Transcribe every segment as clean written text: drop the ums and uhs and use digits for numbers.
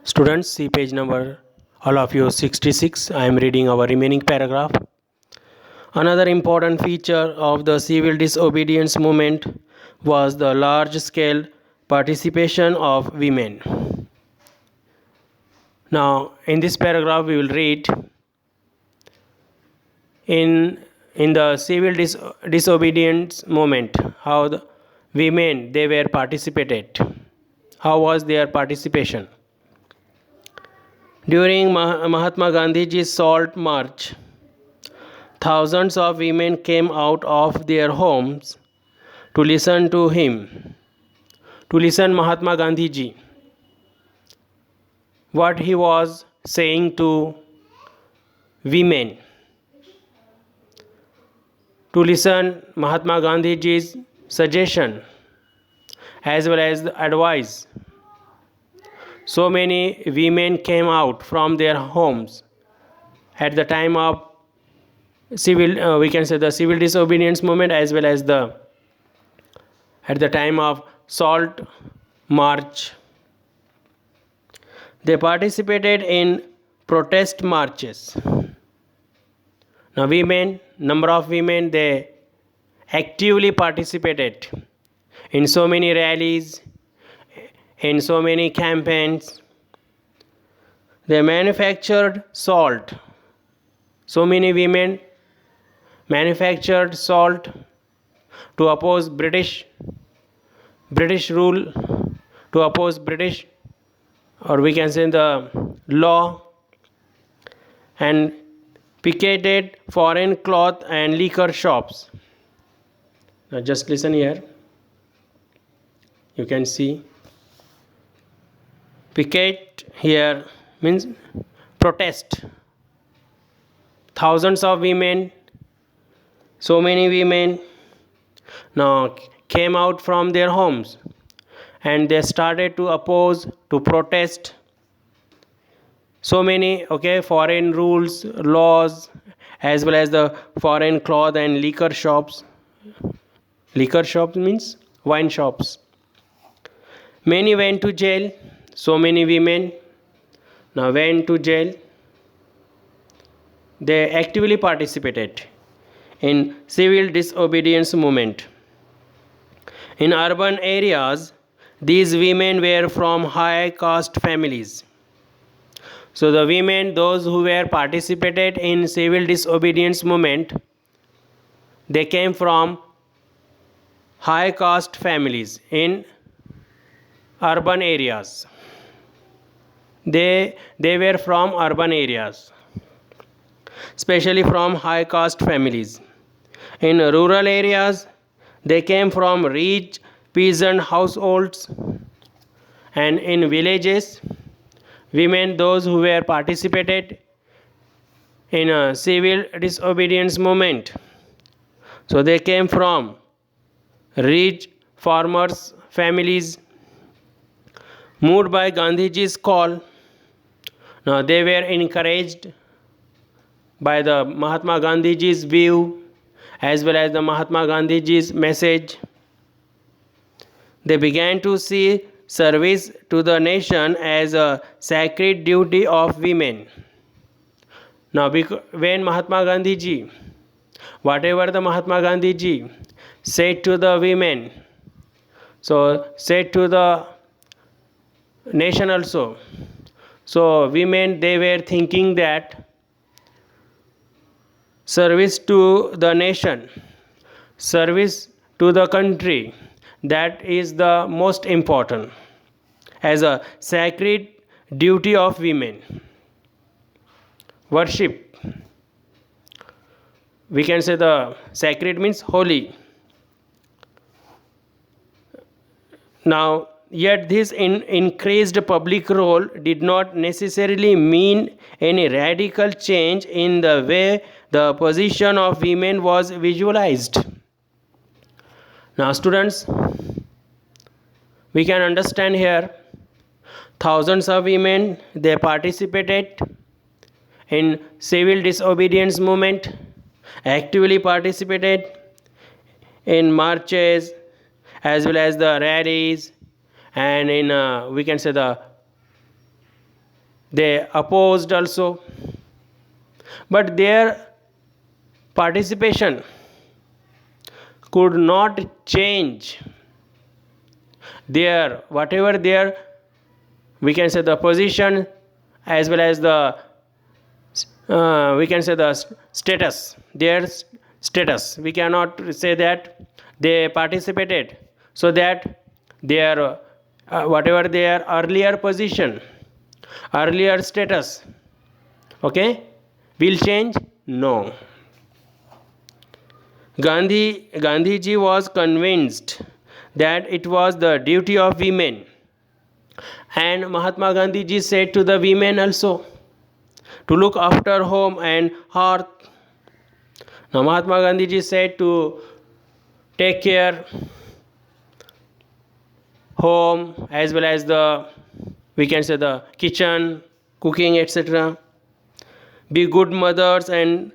Students, see page number all of you 66. I am reading our remaining paragraph. Another important feature of the civil disobedience movement was the large scale participation of women. Now, in this paragraph, we will read in the civil disobedience movement how the women they were participated. How was their participation? During Mahatma Gandhiji's Salt March, thousands of women came out of their homes to listen to him, to listen Mahatma Gandhiji, what he was saying to women, to listen Mahatma Gandhiji's suggestion as well as the advice. So many women came out from their homes at the time of civil, we can say the civil disobedience movement as well as the at the time of Salt March. They participated in protest marches. Now number of women, they actively participated in so many rallies, in so many campaigns. They manufactured salt. So many women manufactured salt to oppose British rule, to oppose British, or we can say the law, and picketed foreign cloth and liquor shops. Now just listen here. You can see picket here means protest. Thousands of women, so many women now came out from their homes and they started to oppose, to protest so many foreign rules, laws, as well as the foreign cloth and liquor shops. Liquor shops means wine shops. Many went to jail. So many women now went to jail. They actively participated in civil disobedience movement. In urban areas, these women were from high caste families. So the women, those who were participated in civil disobedience movement, they came from high caste families in urban areas. They were from urban areas, especially from high caste families. In rural areas, they came from rich peasant households, and in villages, women, those who were participated in a civil disobedience movement, so they came from rich farmers' families. Moved by Gandhiji's call, now they were encouraged by the Mahatma Gandhiji's view as well as the Mahatma Gandhiji's message. They began to see service to the nation as a sacred duty of women. Now, when Mahatma Gandhiji, whatever the Mahatma Gandhiji said to the women, so said to the nation also. So women, they were thinking that service to the nation, service to the country, that is the most important as a sacred duty of women. Worship, we can say the sacred means holy. Now, yet this increased public role did not necessarily mean any radical change in the way the position of women was visualized. Now students, we can understand here, thousands of women, they participated in civil disobedience movement, actively participated in marches as well as the rallies, and in we can say the they opposed also, but their participation could not change their whatever their, we can say, the position as well as the we can say the status, their status. We cannot say that they participated so that their whatever their earlier position, earlier status, okay, will change. No. Gandhiji was convinced that it was the duty of women, and Mahatma Gandhiji said to the women also to look after home and hearth. Now Mahatma Gandhiji said to take care home as well as the, we can say, the kitchen, cooking, etc. Be good mothers and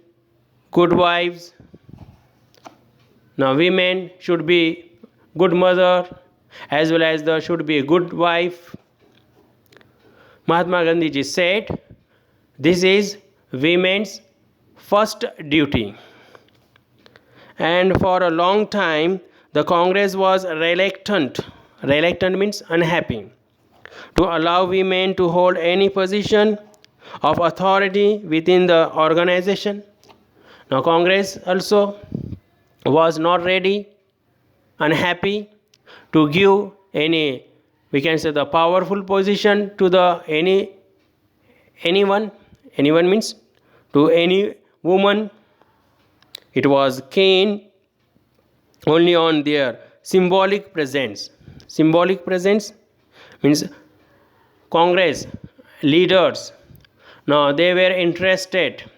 good wives. Now women should be good mother as well as the should be a good wife. Mahatma Gandhiji said this is women's first duty. And for a long time the Congress was reluctant means unhappy, to allow women to hold any position of authority within the organization. Now Congress also was not ready, unhappy to give any, we can say, the powerful position to the anyone means to any woman. It was keen only on their symbolic presence. Symbolic presence means Congress leaders, now they were interested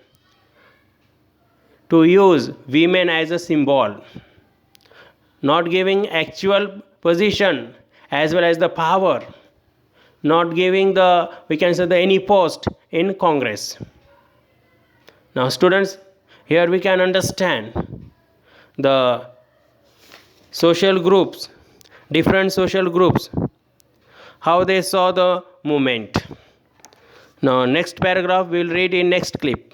to use women as a symbol, not giving actual position as well as the power, not giving the, we can say, the any post in Congress. Now students, here we can understand the social groups, different social groups, how they saw the movement. Now next paragraph we will read in next clip.